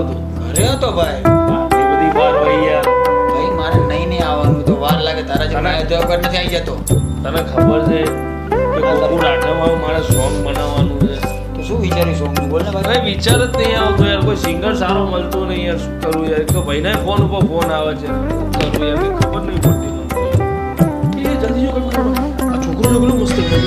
તું? ઘરે હતો ભાઈ. આટલી બધી વાર હોય યાર. ભાઈ મારે નહીં આવવાનું તો વાર લાગે તારા જેમ તો વગર નથી આવી જતો. તને ખબર છે કે ગોકુળ આઠમમાં મારે સોંગ બનાવવાનું છે. તો શું વિચાર્યું સોંગનું બોલ ને ભાઈ. અરે વિચાર જ નહીં આવતો યાર, કોઈ સિંગર સારો મળતો નહીં યાર. શું કરું યાર? તો ભાઈને ફોન ઉપર ફોન આવે છે. શું કરું યાર? કંઈ ખબર નહીં પડતી મને તો યાર. એ જલ્દી જો કરું. આ છોકરો જો પેલો મસ્ત છે.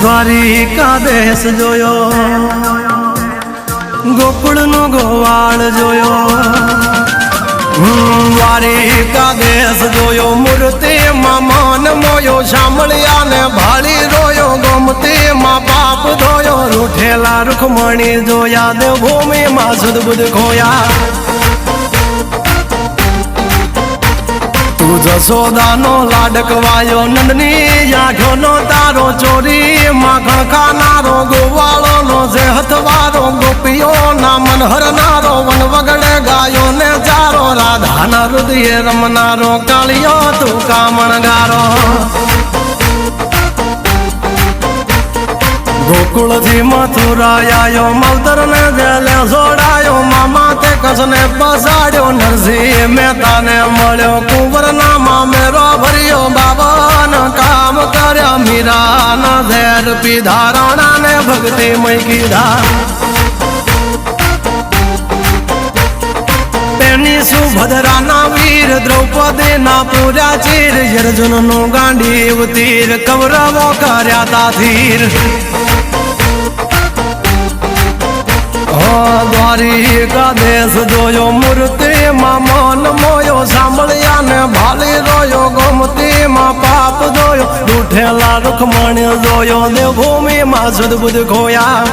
દ્વારિકા દેશ જોયો, ગોકુળ નો ગોવાળ જોયો. દ્વારિકા દેશ જોયો, મૂર્તિ માં મન મોયો. શામળિયા ને ભાળી રોયો, ગોમતી માં પાપ ધોયો. રૂઠેલા રૂખમણી જોયા, દેવભૂમિ માં સુદબુદ ખોયા. તું જશોદાનો લાડકવાયો, નંદની આંખો નો તારો. ચોરી માખણ ખાનારો, ગોવાળો નો જે હથવારો. ગોપીઓ ના મન હરનારો, વન વગડે ગાયો ને ચારો. રાધાના હૃદય રમનારો, કાળિયો તું કામણગારો. ગોકુળ થી મથુરા આયો, માવતર ને જેલે જોડાયો. મામા તે કસને પસાડ્યો, નરસિંહ મહેતા ને મળ્યો. કુંવર ના મામેરો ભર્યો, બાબન કામ કર્યા. મીરા ના ઝેર પીધા, રાણા ને ભક્તિ મય કીધા. તેની સુભદ્રા ના વીર, દ્રૌપદી ના પૂર્યા ચીર. અર્જુન નું ગાંડીવ તીર, કૌરવો કર્યા તાથીર. દ્વારિકા દેશ જોયો, મૂર્તિ માં મન મોયો. સાંભળ્યા ને ભાલી રોયો, ગોમતી માં પાપ જોયો. રૂઠેલા રૂખમણી જોયો, દેવભૂમિ માં સુદબુદ ખોયા.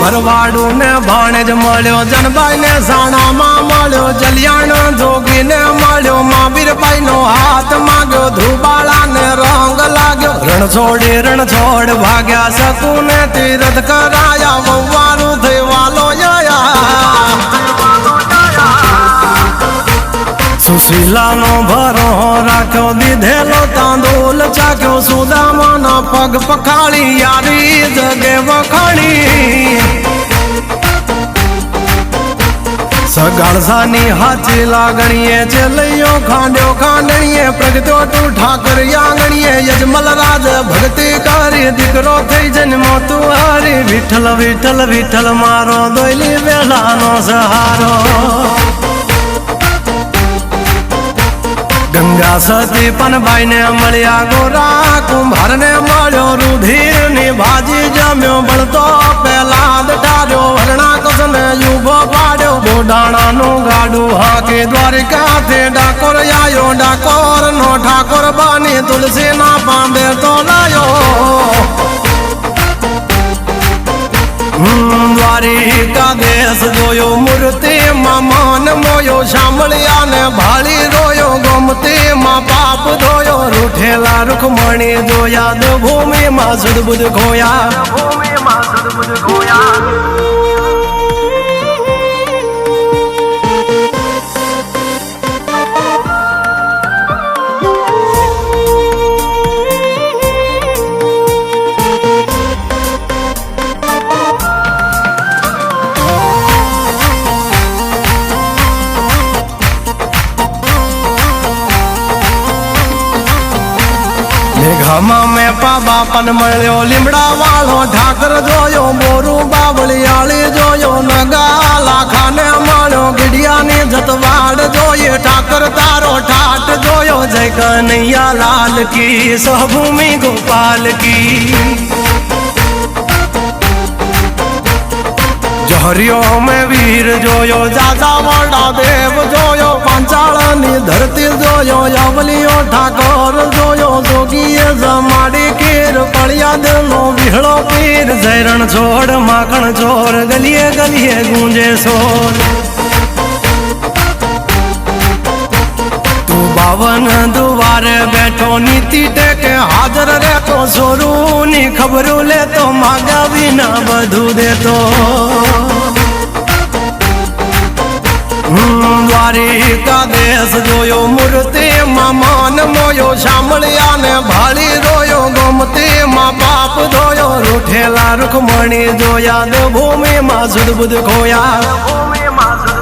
ભરવાડું ને ભાણેજ મળ્યો, જનબાઈ ને સાણામાં મળ્યો. જલિયાણ જોગી ને મળ્યો, મહાવીરભાઈ નો હાથ માગ્યો. ધ્રુબાળા ને રંગ લાગ્યો, રણ છોડી રણ છોડ ભાગ્યા. શકુને તીરથ કરાયા, વવારું થઈ વાલો સુશીલા નો ભરો રાખ્યો, દીધેલો તાંદુલ ચાખ્યો. સુદામાના પગ પખાળી, યારી જગે વખાણી. સગાળસાની હાચી લાગણીએ, ચેલૈયો ખાંડ્યો ખાંડણીએ. પ્રગટ્યો તું ઠાકર આંગણીએ, યજમલ રાજ ભક્તિ કરી. દીકરો થઈ જન્મો તું હારી. વિઠ્ઠલ વિઠ્ઠલ વિઠ્ઠલ મારો, દોયલી વેલાનો સહારો. ગંગા સતી પનબાઈ ને મળ્યા, ગોરા કુંભાર ને મળ્યો. રુધિર ની ભાજી જમ્યો, બળતો પેલા ઠાર્યો. હરણા કસને યુભો પાડ્યો, બોડાણા નું ગાડું હાકે. દ્વારિકા થી ડાકોર આયો, ડાકોર નો ઠાકોર બની. તુલસી ના પાંબે તો લાયો. દ્વારિકા દેશ જોયો, મૂર્તિ માં મન મોયો. શામળિયા ને ભાળી રોયો, ગોમતી માં પાપ ધોયો. રૂઠેલા રૂખમણી જોયા, દેવભૂમિ માં સુદબુદ ખોયા. ઘમાં મેં બાપન મળ્યો, લીમડા વાળો ઠાકર જોયો. બોરું બાવળિયાળી જોયો, નગા લાખાને મળ્યો. ગીડિયાની જતવાડ જોઈએ, ઠાકર તારો ઠાઠ જોયો. જય કનૈયા લાલ કી, સહભૂમિ ગોપાલ હરિયો મેં વીર જોયો જાજા વાડા દેવ જોયો પાંચાળની ધરતી જોયો યવલીઓ ઠાકોર જોયો જોગીએ જમાડી કીર પળિયાદનો વિહળો પીર જયરણ છોડ માખણ ચોર ગલીએ ગલીએ ગુંજે સોર બાવન દુવારે બેઠો નીતિ ટેકે હાજર રહેતો સોરૂની ખબરો લેતો માગ્યા વિના બધું દેતો દ્વારિકા દેશ જોયો મૂર્તિમાં માન મોયો શામળિયા ને ભાળી રોયો ગોમતીમાં પાપ ધોયો રૂઠેલા રૂખમણી જોયા દેવભૂમિમાં સુધ બુધ ખોયા